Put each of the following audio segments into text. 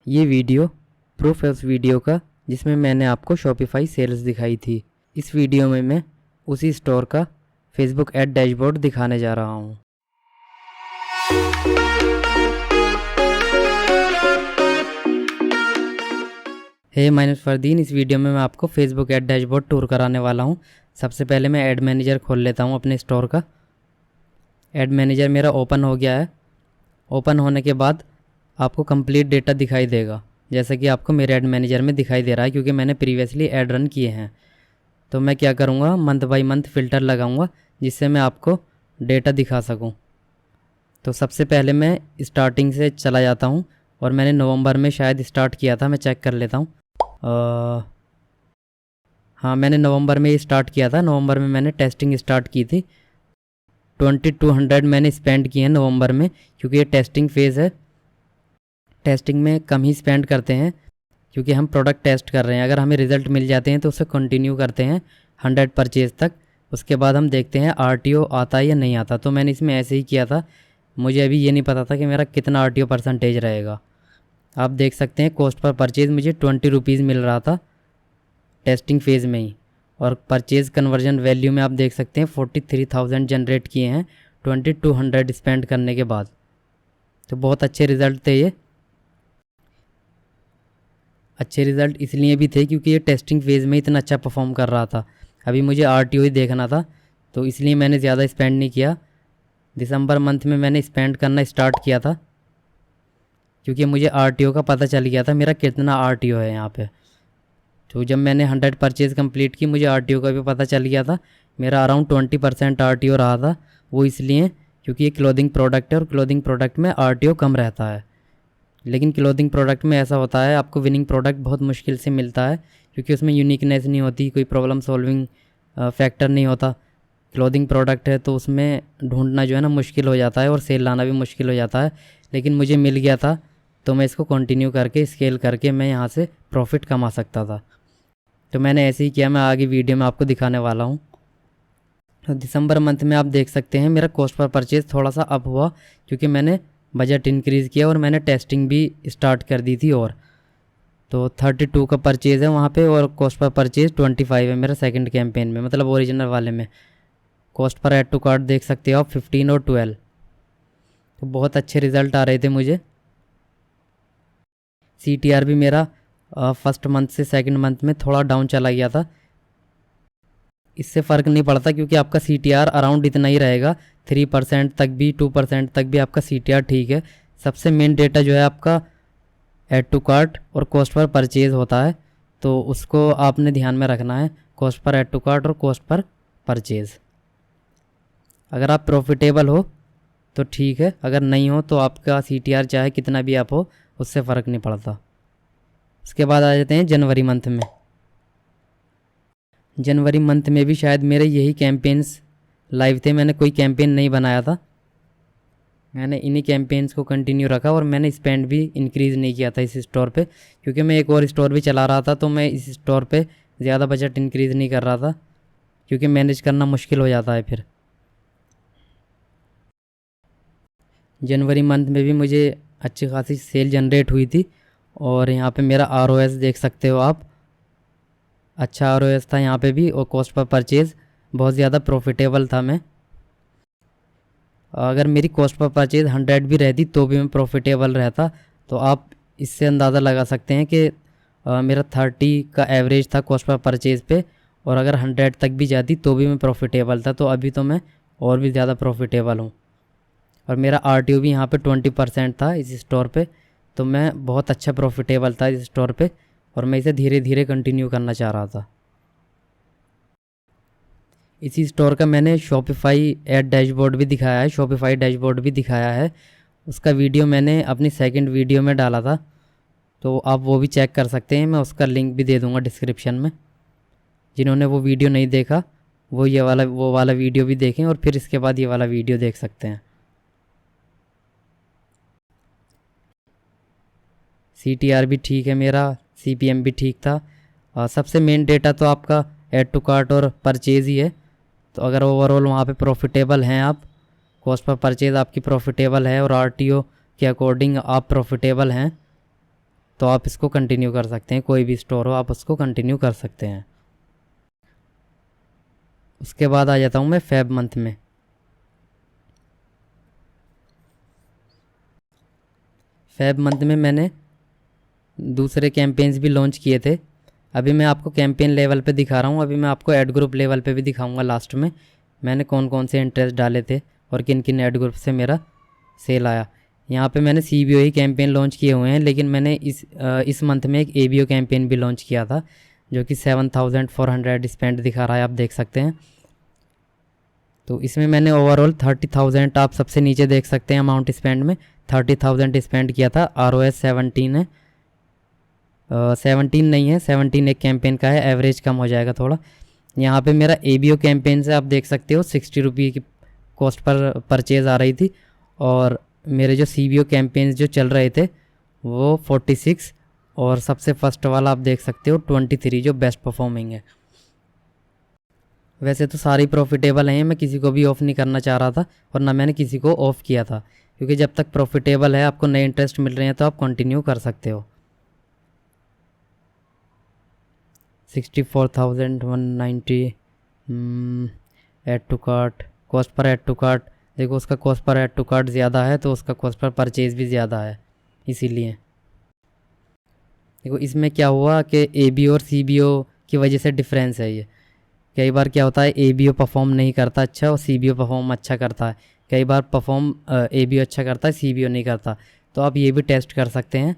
ये video proof है उस वीडियो का जिसमें मैंने आपको शॉपिफाई सेल्स दिखाई थी। इस वीडियो में मैं उसी स्टोर का फेसबुक ऐड डैशबोर्ड दिखाने जा रहा हूँ। हे माइनस फरदीन, इस वीडियो में मैं आपको फेसबुक ऐड डैशबोर्ड टूर कराने वाला हूँ। सबसे पहले मैं ऐड मैनेजर खोल लेता हूँ अपने स्टोर का। ऐड मैनेजर मेरा ओपन हो गया है। ओपन होने के बाद आपको कंप्लीट डेटा दिखाई देगा, जैसा कि आपको मेरे ऐड मैनेजर में दिखाई दे रहा है, क्योंकि मैंने प्रीवियसली ऐड रन किए हैं। तो मैं क्या करूँगा, मंथ बाय मंथ फ़िल्टर लगाऊँगा जिससे मैं आपको डेटा दिखा सकूँ। तो सबसे पहले मैं स्टार्टिंग से चला जाता हूँ और मैंने नवंबर में शायद स्टार्ट किया था, मैं चेक कर लेता हूँ। हाँ, मैंने नवंबर में ही स्टार्ट किया था। नवंबर में मैंने टेस्टिंग स्टार्ट की थी। 2200 मैंने स्पेंड किए हैं नवंबर में, क्योंकि ये टेस्टिंग फ़ेज़ है। टेस्टिंग में कम ही स्पेंड करते हैं क्योंकि हम प्रोडक्ट टेस्ट कर रहे हैं। अगर हमें रिज़ल्ट मिल जाते हैं तो उसे कंटिन्यू करते हैं 100 परचेज़ तक। उसके बाद हम देखते हैं RTO आता है या नहीं आता। तो मैंने इसमें ऐसे ही किया था। मुझे अभी ये नहीं पता था कि मेरा कितना RTO परसेंटेज रहेगा। आप देख सकते हैं कॉस्ट पर परचेज़ मुझे 20 रुपीज़ मिल रहा था टेस्टिंग फ़ेज़ में ही, और परचेज़ कन्वर्जन वैल्यू में आप देख सकते हैं 43,000 जनरेट किए हैं 2200 स्पेंड करने के बाद। तो बहुत अच्छे रिज़ल्ट थे ये। अच्छे रिज़ल्ट इसलिए भी थे क्योंकि ये टेस्टिंग फ़ेज़ में इतना अच्छा परफॉर्म कर रहा था। अभी मुझे RTO ही देखना था, तो इसलिए मैंने ज़्यादा स्पेंड नहीं किया। दिसंबर मंथ में मैंने स्पेंड करना स्टार्ट किया था क्योंकि मुझे RTO का पता चल गया था मेरा कितना RTO है यहाँ पे। तो जब मैंने 100 परचेज़ कंप्लीट की, मुझे RTO का भी पता चल गया था। मेरा अराउंड 20% RTO रहा था। वो इसलिए क्योंकि ये क्लोथिंग प्रोडक्ट है और क्लोथिंग प्रोडक्ट में RTO कम रहता है। लेकिन क्लोथिंग प्रोडक्ट में ऐसा होता है, आपको विनिंग प्रोडक्ट बहुत मुश्किल से मिलता है क्योंकि उसमें यूनिकनेस नहीं होती, कोई प्रॉब्लम सॉल्विंग फैक्टर नहीं होता। क्लोथिंग प्रोडक्ट है तो उसमें ढूंढना जो है ना मुश्किल हो जाता है और सेल लाना भी मुश्किल हो जाता है। लेकिन मुझे मिल गया था तो मैं इसको कंटिन्यू करके स्केल करके मैं यहाँ से प्रॉफिट कमा सकता था। तो मैंने ऐसे ही किया। मैं आगे वीडियो में आपको दिखाने वाला हूँ। तो दिसंबर मंथ में आप देख सकते हैं मेरा कॉस्ट पर परचेज़ थोड़ा सा अप हुआ क्योंकि मैंने बजट इंक्रीज़ किया और मैंने टेस्टिंग भी स्टार्ट कर दी थी। और तो 32 का परचेज़ है वहाँ पे और कॉस्ट पर परचेज़ 25 है मेरा सेकंड कैंपेन में, मतलब ओरिजिनल वाले में। Cost per add to cart देख सकते हो आप 15 और 12। तो बहुत अच्छे रिज़ल्ट आ रहे थे मुझे। CTR भी मेरा फर्स्ट मंथ से सेकंड मंथ में थोड़ा डाउन चला गया था। इससे फ़र्क नहीं पड़ता क्योंकि आपका CTR अराउंड इतना ही रहेगा, 3% तक भी 2% तक भी आपका CTR ठीक है। सबसे मेन डेटा जो है आपका ऐड टू कार्ट और कॉस्ट पर परचेज़ होता है, तो उसको आपने ध्यान में रखना है, cost per add to cart और कॉस्ट पर परचेज़। अगर आप प्रॉफिटेबल हो तो ठीक है, अगर नहीं हो तो आपका CTR चाहे कितना भी आप हो उससे फ़र्क नहीं पड़ता। उसके बाद आ जाते हैं जनवरी मंथ में। जनवरी मंथ में भी शायद मेरे यही कैंपेन्स लाइव थे। मैंने कोई कैंपेन नहीं बनाया था, मैंने इन्हीं कैंपेन्स को कंटिन्यू रखा और मैंने स्पेंड भी इंक्रीज़ नहीं किया था इस स्टोर पे, क्योंकि मैं एक और स्टोर भी चला रहा था। तो मैं इस स्टोर पे ज़्यादा बजट इंक्रीज़ नहीं कर रहा था क्योंकि मैनेज करना मुश्किल हो जाता है फिर। जनवरी मंथ में भी मुझे अच्छी खासी सेल जनरेट हुई थी और यहाँ पे मेरा ROS देख सकते हो आप। अच्छा ROS था यहाँ पे भी और कॉस्ट पर परचेज़ बहुत ज़्यादा प्रॉफिटेबल था मैं। अगर मेरी कॉस्ट पर परचेज़ 100 भी रहती तो भी मैं प्रॉफिटेबल रहता। तो आप इससे अंदाज़ा लगा सकते हैं कि मेरा 30 का एवरेज था कॉस्ट पर परचेज़ पे, और अगर 100 तक भी जाती तो भी मैं प्रॉफिटेबल था। तो अभी तो मैं और भी ज़्यादा प्रॉफिटेबल हूँ। और मेरा RTO भी यहाँ पे 20% था इस स्टोर पे, तो मैं बहुत अच्छा प्रॉफिटेबल था इस स्टोर पे और मैं इसे धीरे धीरे कंटिन्यू करना चाह रहा था। इसी स्टोर का मैंने शॉपिफाई ऐड डैशबोर्ड भी दिखाया है, शॉपिफाई डैशबोर्ड भी दिखाया है। उसका वीडियो मैंने अपनी सेकंड वीडियो में डाला था, तो आप वो भी चेक कर सकते हैं। मैं उसका लिंक भी दे दूँगा डिस्क्रिप्शन में। जिन्होंने वो वीडियो नहीं देखा वो वो वाला वीडियो भी देखें और फिर इसके बाद ये वाला वीडियो देख सकते हैं। CTR भी ठीक है मेरा, CPM भी ठीक था। सबसे मेन डेटा तो आपका ऐड टू कार्ट और परचेज़ ही है। तो अगर ओवरऑल वहाँ पे प्रॉफिटेबल हैं आप, कॉस्ट पर परचेज़ आपकी प्रॉफिटेबल है और RTO के अकॉर्डिंग आप प्रॉफिटेबल हैं, तो आप इसको कंटिन्यू कर सकते हैं, कोई भी स्टोर हो आप उसको कंटिन्यू कर सकते हैं। उसके बाद आ जाता हूँ मैं फेब मंथ में। फेब मंथ में मैंने दूसरे कैंपेन्स भी लॉन्च किए थे। अभी मैं आपको कैंपेन लेवल पे दिखा रहा हूँ, अभी मैं आपको ऐड ग्रुप लेवल पे भी दिखाऊंगा लास्ट में मैंने कौन कौन से इंटरेस्ट डाले थे और किन किन ऐड ग्रुप से मेरा सेल आया। यहाँ पे मैंने CBO ही कैंपेन लॉन्च किए हुए हैं, लेकिन मैंने इस मंथ में एक ABO कैंपेन भी लॉन्च किया था जो कि 7400 स्पेंड दिखा रहा है, आप देख सकते हैं। तो इसमें मैंने ओवरऑल 30,000, आप सबसे नीचे देख सकते हैं अमाउंट स्पेंड में 30,000 स्पेंड किया था। ROS 17 है, 17 नहीं है, 17 एक कैंपेन का है, एवरेज कम हो जाएगा थोड़ा। यहाँ पे मेरा ABO कैंपेन से आप देख सकते हो 60 रुपये की कॉस्ट पर परचेज़ आ रही थी, और मेरे जो CBO कैंपेन्स जो चल रहे थे वो 46, और सबसे फर्स्ट वाला आप देख सकते हो 23 जो बेस्ट परफॉर्मिंग है। वैसे तो सारी प्रॉफिटेबल हैं, मैं किसी को भी ऑफ़ नहीं करना चाह रहा था और ना मैंने किसी को ऑफ़ किया था, क्योंकि जब तक प्रॉफिटेबल है आपको नए इंटरेस्ट मिल रहे हैं तो आप कंटिन्यू कर सकते हो। 64,190 add to cart, cost per add to cart. देखो उसका cost per add to cart ज़्यादा है तो उसका कॉस्ट पर परचेज़ भी ज़्यादा है, इसीलिए। देखो इसमें क्या हुआ कि ABO और CBO की वजह से डिफरेंस है ये। कई बार क्या होता है ABO परफॉर्म नहीं करता अच्छा और CBO परफॉर्म अच्छा करता है, कई बार ABO अच्छा करता है CBO नहीं करता। तो आप ये भी टेस्ट कर सकते हैं।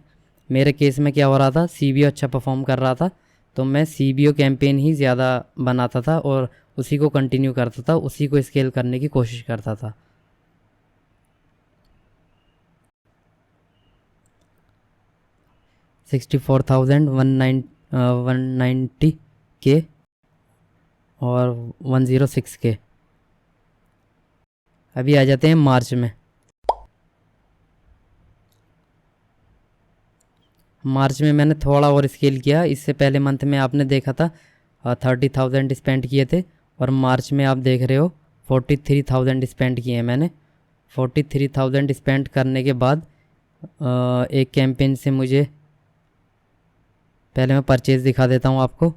मेरे केस में क्या हो रहा था, CBO अच्छा परफॉर्म कर रहा था तो मैं CBO कैंपेन ही ज़्यादा बनाता था और उसी को कंटिन्यू करता था, उसी को स्केल करने की कोशिश करता था। $64,190 और 106 अभी आ जाते हैं मार्च में। मार्च में मैंने थोड़ा और स्केल किया, इससे पहले मंथ में आपने देखा था 30,000 स्पेंड किए थे, और मार्च में आप देख रहे हो 43,000 स्पेंड किए हैं मैंने। 43,000 स्पेंड करने के बाद एक कैंपेन से मुझे, पहले मैं परचेज़ दिखा देता हूँ आपको।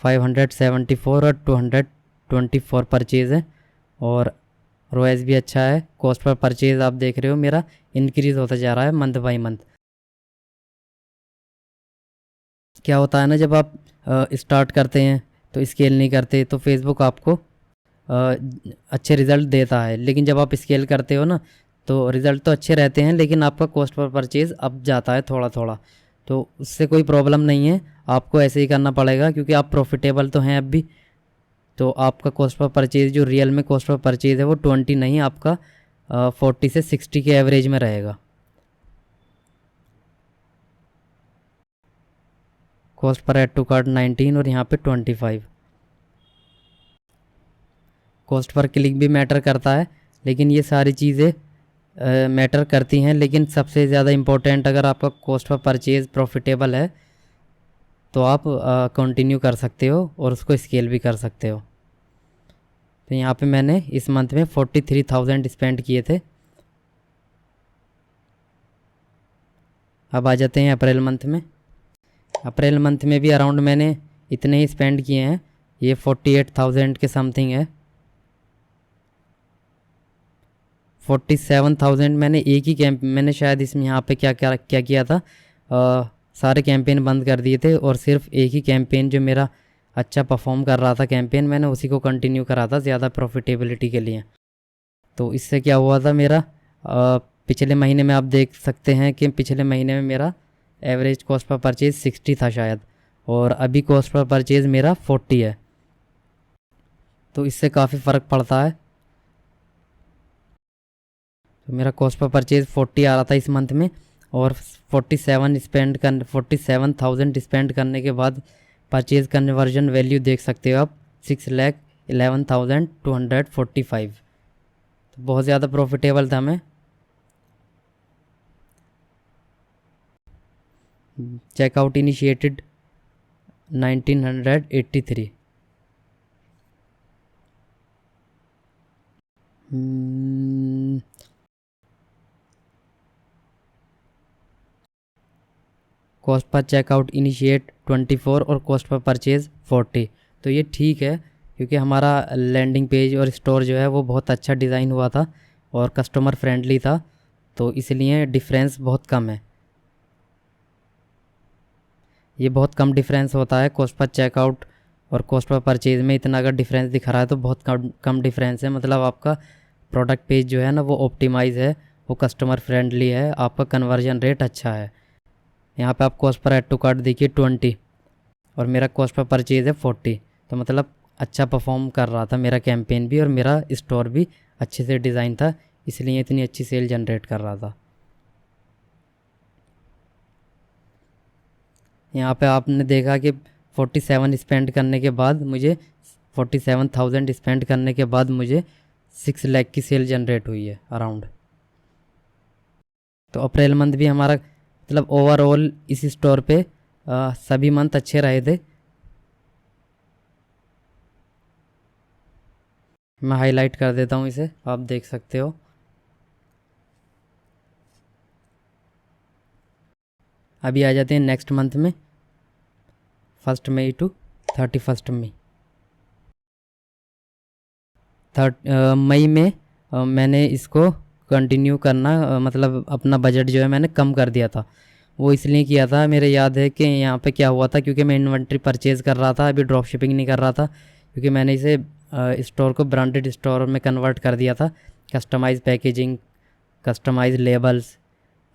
574 और 224 परचेज़ है, और रोएस भी अच्छा है। कॉस्ट पर परचेज़ आप देख रहे हो मेरा इंक्रीज़ होता जा रहा है मंथ बाई मंथ। क्या होता है ना, जब आप स्टार्ट करते हैं तो स्केल नहीं करते तो फेसबुक आपको अच्छे रिज़ल्ट देता है, लेकिन जब आप स्केल करते हो ना तो रिज़ल्ट तो अच्छे रहते हैं लेकिन आपका कॉस्ट पर परचेज़ अप जाता है थोड़ा थोड़ा। तो उससे कोई प्रॉब्लम नहीं है, आपको ऐसे ही करना पड़ेगा क्योंकि आप प्रॉफिटेबल तो हैं अब भी। तो आपका कॉस्ट पर परचेज़ जो रियल में कॉस्ट पर परचेज़ है वो 20 नहीं, आपका 40 से 60 के एवरेज में रहेगा। Cost per add to cart 19 और यहाँ पे 25। कॉस्ट पर क्लिक भी मैटर करता है, लेकिन ये सारी चीज़ें मैटर करती हैं, लेकिन सबसे ज़्यादा इम्पोर्टेंट अगर आपका कॉस्ट पर परचेज़ प्रॉफिटेबल है तो आप कंटिन्यू कर सकते हो और उसको स्केल भी कर सकते हो। तो यहाँ पे मैंने इस मंथ में 43,000 स्पेंड किए थे। अब आ जाते हैं अप्रैल मंथ में। अप्रैल मंथ में भी अराउंड मैंने इतने ही स्पेंड किए हैं, ये 48,000 के समथिंग है। 47,000 मैंने एक ही कैंप, मैंने शायद इसमें यहाँ पे क्या क्या क्या किया था, सारे कैंपेन बंद कर दिए थे और सिर्फ एक ही कैंपेन जो मेरा अच्छा परफॉर्म कर रहा था कैंपेन, मैंने उसी को कंटिन्यू करा था ज़्यादा प्रॉफिटेबिलिटी के लिए। तो इससे क्या हुआ था मेरा, पिछले महीने में आप देख सकते हैं कि पिछले महीने में मेरा एवरेज कॉस्ट पर परचेज़ 60 था शायद, और अभी कॉस्ट पर परचेज़ मेरा 40 है। तो इससे काफ़ी फ़र्क पड़ता है। तो मेरा कॉस्ट पर परचेज़ 40 आ रहा था इस मंथ में, और 47,000 स्पेंड करने के बाद परचेज़ कन्वर्जन वैल्यू देख सकते हो आप 6,11,245। तो बहुत ज़्यादा प्रॉफिटेबल था मैं। Checkout initiated 1983। Cost per checkout initiate 24 और कॉस्ट पर परचेज़ 40। तो ये ठीक है क्योंकि हमारा लैंडिंग पेज और स्टोर जो है वो बहुत अच्छा डिज़ाइन हुआ था और कस्टमर फ्रेंडली था, तो इसलिए डिफरेंस बहुत कम है। ये बहुत कम डिफरेंस होता है कॉस्ट पर चेकआउट और कॉस्ट पर परचेज़ में। इतना अगर डिफरेंस दिखा रहा है तो बहुत कम डिफरेंस है, मतलब आपका प्रोडक्ट पेज जो है ना वो ऑप्टिमाइज़ है, वो कस्टमर फ्रेंडली है, आपका कन्वर्जन रेट अच्छा है। यहाँ पे आप cost per add to cart देखिए 20 और मेरा कॉस्ट पर परचेज़ है 40, तो मतलब अच्छा परफॉर्म कर रहा था मेरा कैंपेन भी और मेरा स्टोर भी अच्छे से डिज़ाइन था, इसलिए इतनी अच्छी सेल जनरेट कर रहा था। यहाँ पे आपने देखा कि 47 स्पेंड करने के बाद मुझे 47,000 स्पेंड करने के बाद मुझे 6 लाख की सेल जनरेट हुई है अराउंड। तो अप्रैल मंथ भी हमारा मतलब ओवरऑल इस स्टोर पे सभी मंथ अच्छे रहे थे। मैं हाईलाइट कर देता हूँ इसे, आप देख सकते हो। अभी आ जाते हैं नेक्स्ट मंथ में, 1 मई टू 31 मई। मई में मैंने इसको कंटिन्यू करना मतलब अपना बजट जो है मैंने कम कर दिया था। वो इसलिए किया था, मेरे याद है कि यहाँ पे क्या हुआ था, क्योंकि मैं इन्वेंट्री परचेज़ कर रहा था, अभी ड्रॉप शिपिंग नहीं कर रहा था, क्योंकि मैंने इसे स्टोर को ब्रांडेड स्टोर में कन्वर्ट कर दिया था। कस्टमाइज़ पैकेजिंग, कस्टमाइज़ लेबल्स,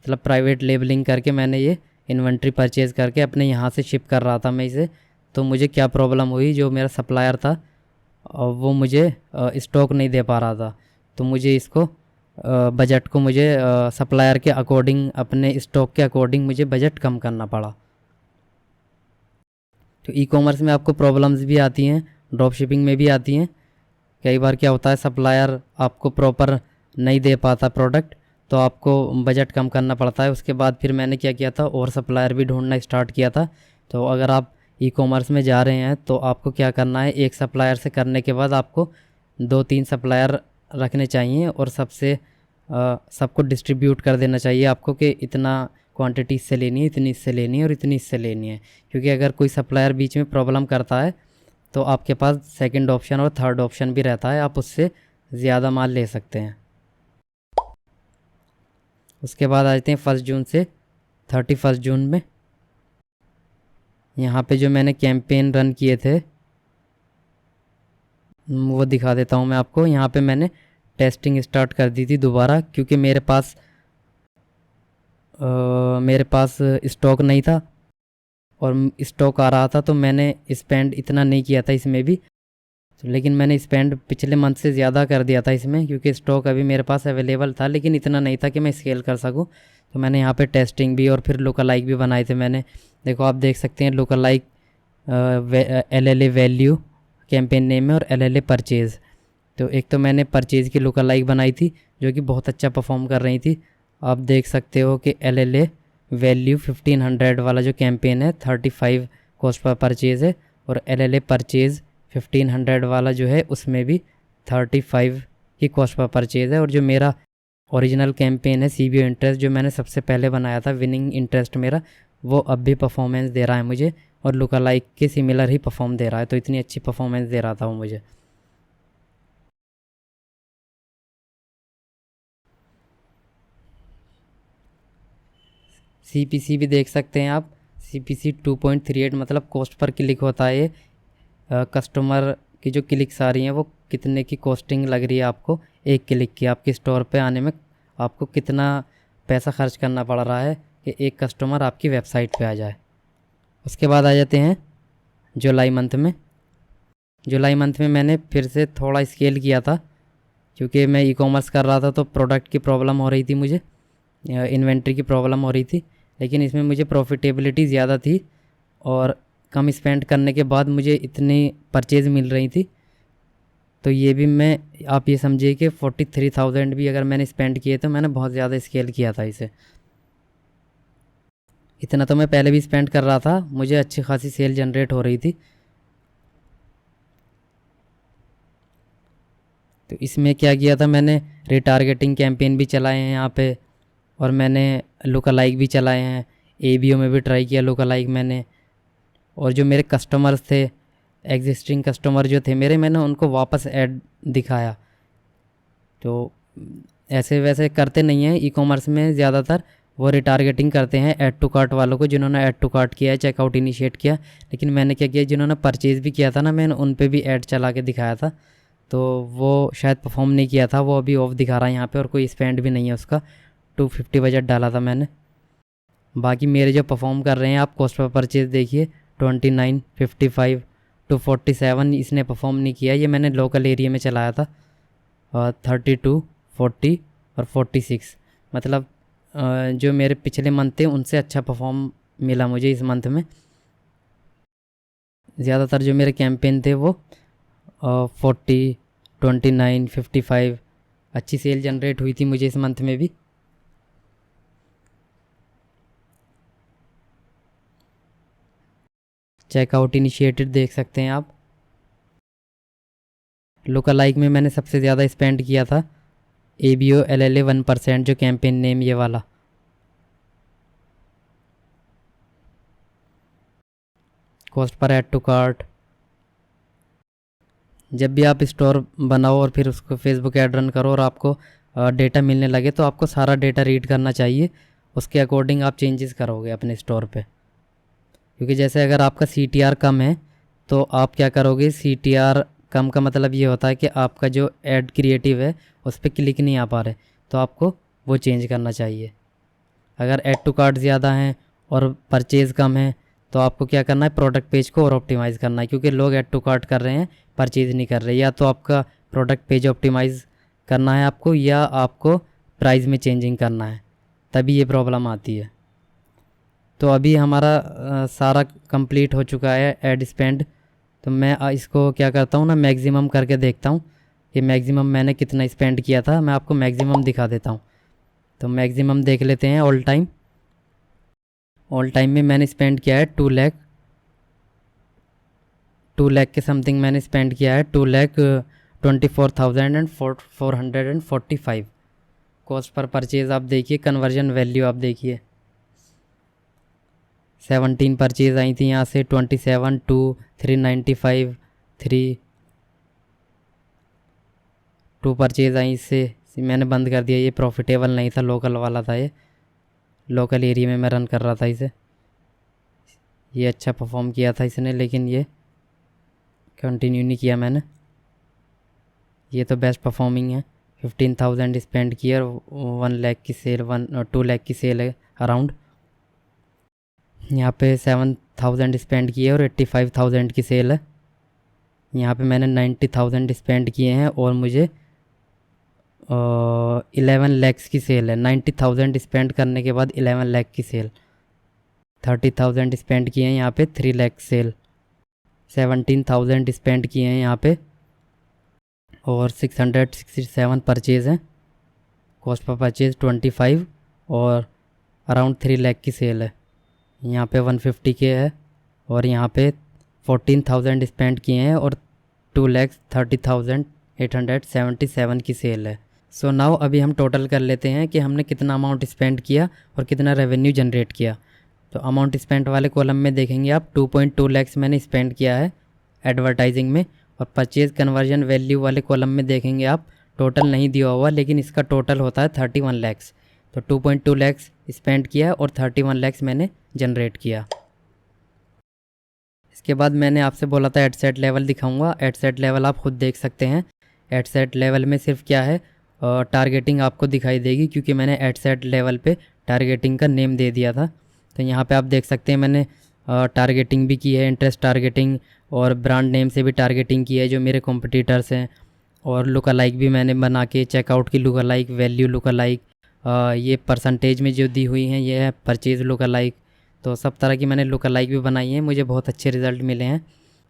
मतलब प्राइवेट लेबलिंग करके मैंने ये इन्वेंट्री परचेज़ करके अपने यहाँ से शिप कर रहा था मैं इसे। तो मुझे क्या प्रॉब्लम हुई, जो मेरा सप्लायर था वो मुझे स्टॉक नहीं दे पा रहा था, तो मुझे इसको बजट को मुझे सप्लायर के अकॉर्डिंग, अपने स्टॉक के अकॉर्डिंग मुझे बजट कम करना पड़ा। तो ई कॉमर्स में आपको प्रॉब्लम्स भी आती हैं, ड्रॉप शिपिंग में भी आती हैं। कई बार क्या होता है, सप्लायर आपको प्रॉपर नहीं दे पाता प्रोडक्ट, तो आपको बजट कम करना पड़ता है। उसके बाद फिर मैंने क्या किया था, और सप्लायर भी ढूंढना स्टार्ट किया था। तो अगर आप ई कॉमर्स में जा रहे हैं तो आपको क्या करना है, एक सप्लायर से करने के बाद आपको 2-3 सप्लायर रखने चाहिए और सबको डिस्ट्रीब्यूट कर देना चाहिए आपको कि इतना क्वांटिटी इससे लेनी है, इतनी इससे लेनी है और इतनी इससे लेनी है। क्योंकि अगर कोई सप्लायर बीच में प्रॉब्लम करता है तो आपके पास सेकंड ऑप्शन और थर्ड ऑप्शन भी रहता है, आप उससे ज़्यादा माल ले सकते हैं। उसके बाद आ जाते हैं 1 जून से 31 जून में। यहाँ पे जो मैंने कैंपेन रन किए थे वो दिखा देता हूँ मैं आपको। यहाँ पे मैंने टेस्टिंग स्टार्ट कर दी थी दोबारा, क्योंकि मेरे पास स्टॉक नहीं था और स्टॉक आ रहा था, तो मैंने स्पेंड इतना नहीं किया था इसमें भी। लेकिन मैंने स्पेंड पिछले मंथ से ज़्यादा कर दिया था इसमें, क्योंकि स्टॉक अभी मेरे पास अवेलेबल था, लेकिन इतना नहीं था कि मैं स्केल कर सकूं। तो मैंने यहाँ पे टेस्टिंग भी और फिर लोकल लाइक भी बनाए थे मैंने। देखो आप देख सकते हैं, local like LLA value campaign name है और LLA परचेज़। तो एक तो मैंने परचेज़ की लोकल लाइक बनाई थी जो कि बहुत अच्छा परफॉर्म कर रही थी। आप देख सकते हो कि LLA वैल्यू 1500 वाला जो कैंपेन है 35 कॉस्ट पर परचेज़ है, और LLA परचेज़ 1500 वाला जो है उसमें भी 35 की कॉस्ट पर परचेज़ है। और जो मेरा ओरिजिनल कैंपेन है CBO इंटरेस्ट, जो मैंने सबसे पहले बनाया था, विनिंग इंटरेस्ट मेरा, वो अब भी परफॉर्मेंस दे रहा है मुझे, और लुका लाइक के सिमिलर ही परफॉर्म दे रहा है। तो इतनी अच्छी परफॉर्मेंस दे रहा था वो मुझे। CPC भी देख सकते हैं आप, CPC 2.38 मतलब कॉस्ट पर क्लिक होता है ये। कस्टमर की जो क्लिक्स आ रही हैं वो कितने की कॉस्टिंग लग रही है आपको एक क्लिक की, आपके स्टोर पे आने में आपको कितना पैसा खर्च करना पड़ रहा है कि एक कस्टमर आपकी वेबसाइट पे आ जाए। उसके बाद आ जाते हैं जुलाई मंथ में। जुलाई मंथ में मैंने फिर से थोड़ा स्केल किया था, क्योंकि मैं ई कॉमर्स कर रहा था तो प्रोडक्ट की प्रॉब्लम हो रही थी मुझे, इन्वेंट्री की प्रॉब्लम हो रही थी। लेकिन इसमें मुझे प्रॉफिटेबिलिटी ज़्यादा थी और कम स्पेंड करने के बाद मुझे इतनी परचेज़ मिल रही थी। तो ये भी मैं, आप ये समझिए कि 43,000 भी अगर मैंने स्पेंड किए तो मैंने बहुत ज़्यादा स्केल किया था इसे। इतना तो मैं पहले भी स्पेंड कर रहा था, मुझे अच्छी खासी सेल जनरेट हो रही थी। तो इसमें क्या किया था मैंने, रिटारगेटिंग कैंपेन भी चलाए हैं यहाँ पे, और मैंने लुक अलाइक भी चलाए हैं, ABO में भी ट्राई किया लुक अलाइक मैंने, और जो मेरे कस्टमर्स थे, एग्जिस्टिंग कस्टमर जो थे मेरे, मैंने उनको वापस ऐड दिखाया। तो ऐसे वैसे करते नहीं हैं ई-कॉमर्स में, ज़्यादातर वो रिटारगेटिंग करते हैं ऐड टू कार्ट वालों को, जिन्होंने ऐड टू कार्ट किया है, चेकआउट इनिशिएट किया। लेकिन मैंने क्या किया, जिन्होंने परचेज़ भी किया था ना, मैंने उन पे भी ऐड चला के दिखाया था, तो वो शायद परफॉर्म नहीं किया था, वो अभी ऑफ दिखा रहा है यहाँ पे, और कोई स्पेंड भी नहीं है उसका। 250 बजट डाला था मैंने। बाकी मेरे जो परफॉर्म कर रहे हैं, आप कॉस्ट पर परचेज़ देखिए, 29, 55 टू 47 इसने परफॉर्म नहीं किया। ये मैंने लोकल एरिया में चलाया था, 32, 40 और 46, मतलब जो मेरे पिछले मंथ थे उनसे अच्छा परफॉर्म मिला मुझे इस मंथ में। ज़्यादातर जो मेरे कैंपेन थे वो 40, 29, 55 अच्छी सेल जनरेट हुई थी मुझे इस मंथ में भी। चेकआउट इनिशिएटेड देख सकते हैं आप। लुक अलाइक में मैंने सबसे ज़्यादा स्पेंड किया था ABO LLA 1% जो कैंपेन नेम ये वाला। Cost per add to cart, जब भी आप स्टोर बनाओ और फिर उसको फेसबुक ऐड रन करो और आपको डेटा मिलने लगे, तो आपको सारा डेटा रीड करना चाहिए, उसके अकॉर्डिंग आप चेंजेस करोगे अपने स्टोर पे। क्योंकि जैसे अगर आपका CTR कम है तो आप क्या करोगे, CTR कम का मतलब ये होता है कि आपका जो ऐड क्रिएटिव है उस पर क्लिक नहीं आ पा रहे, तो आपको वो चेंज करना चाहिए। अगर ऐड टू कार्ट ज़्यादा हैं और परचेज़ कम है, तो आपको क्या करना है, प्रोडक्ट पेज को और ऑप्टिमाइज़ करना है, क्योंकि लोग ऐड टू कार्ट कर रहे हैं, परचेज़ नहीं कर रहे। या तो आपका प्रोडक्ट पेज ऑप्टिमाइज़ करना है आपको, या आपको प्राइस में चेंजिंग करना है, तभी ये प्रॉब्लम आती है। तो अभी हमारा सारा कंप्लीट हो चुका है ऐड स्पेंड। तो मैं इसको क्या करता हूँ ना, मैक्सिमम करके देखता हूँ कि मैक्सिमम मैंने कितना स्पेंड किया था। मैं आपको मैक्सिमम दिखा देता हूँ। तो मैक्सिमम देख लेते हैं। ऑल टाइम में मैंने स्पेंड किया है 2 लाख के समथिंग मैंने स्पेंड किया है, 2,24,445। कॉस्ट पर परचेज़ आप देखिए, कन्वर्जन वैल्यू आप देखिए, 17 परचेज़ आई थी यहाँ से, 27, 2, 395, 2 परचेज़ आई इससे, मैंने बंद कर दिया, ये प्रॉफिटेबल नहीं था, लोकल वाला था, ये लोकल एरिया में मैं रन कर रहा था इसे। ये अच्छा परफॉर्म किया था इसने, लेकिन ये कंटिन्यू नहीं किया मैंने। ये तो बेस्ट परफॉर्मिंग है, 15,000 स्पेंड किया और 1 लाख की सेल, 2 लाख की सेल है अराउंड। यहाँ पे 7,000 स्पेंड किए और 85,000 की सेल है। यहाँ पे मैंने 90,000 स्पेंड किए हैं और मुझे 11 लैक्स की सेल है। 90,000 स्पेंड करने के बाद 11 लाख की सेल। 30,000 स्पेंड किए हैं यहाँ पे, 3 लाख सेल। 17,000 स्पेंड किए हैं यहाँ पे और 667 परचेज़ हैं। कॉस्ट पर परचेज़ 25 और अराउंड 3 लाख की सेल है। यहाँ पे 150 के है और यहाँ पे 14,000 स्पेंड किए हैं और 2,30,877 की सेल है। सो नाउ अभी हम टोटल कर लेते हैं कि हमने कितना अमाउंट स्पेंड किया और कितना रेवेन्यू जनरेट किया। तो अमाउंट स्पेंड वाले कॉलम में देखेंगे आप, 2.2 लैक्स मैंने स्पेंड किया है एडवर्टाइजिंग में। और परचेज़ कन्वर्जन वैल्यू वाले कॉलम में देखेंगे आप, टोटल नहीं दिया हुआ लेकिन इसका टोटल होता है 31 लैक्स। तो 2.2 लैक्स स्पेंड किया और 31 लैक्स मैंने जनरेट किया। इसके बाद मैंने आपसे बोला था एड सेट लेवल दिखाऊंगा। एड सेट लेवल आप खुद देख सकते हैं। एड सेट लेवल में सिर्फ क्या है, टारगेटिंग आपको दिखाई देगी, क्योंकि मैंने एड सेट लेवल पे टारगेटिंग का नेम दे दिया था। तो यहाँ पे आप देख सकते हैं मैंने टारगेटिंग भी की है, इंटरेस्ट टारगेटिंग, और ब्रांड नेम से भी टारगेटिंग की है जो मेरे कॉम्पिटिटर्स हैं। और लुक अलाइक भी मैंने बना के, चेकआउट की look alike, value look alike, ये परसेंटेज में जो दी हुई हैं ये है परचेज़ लुक अलाइक। तो सब तरह की मैंने लुक अलाइक भी बनाई हैं, मुझे बहुत अच्छे रिज़ल्ट मिले हैं।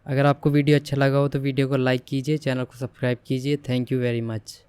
अगर आपको वीडियो अच्छा लगा हो तो वीडियो को लाइक कीजिए, चैनल को सब्सक्राइब कीजिए। Thank you very much.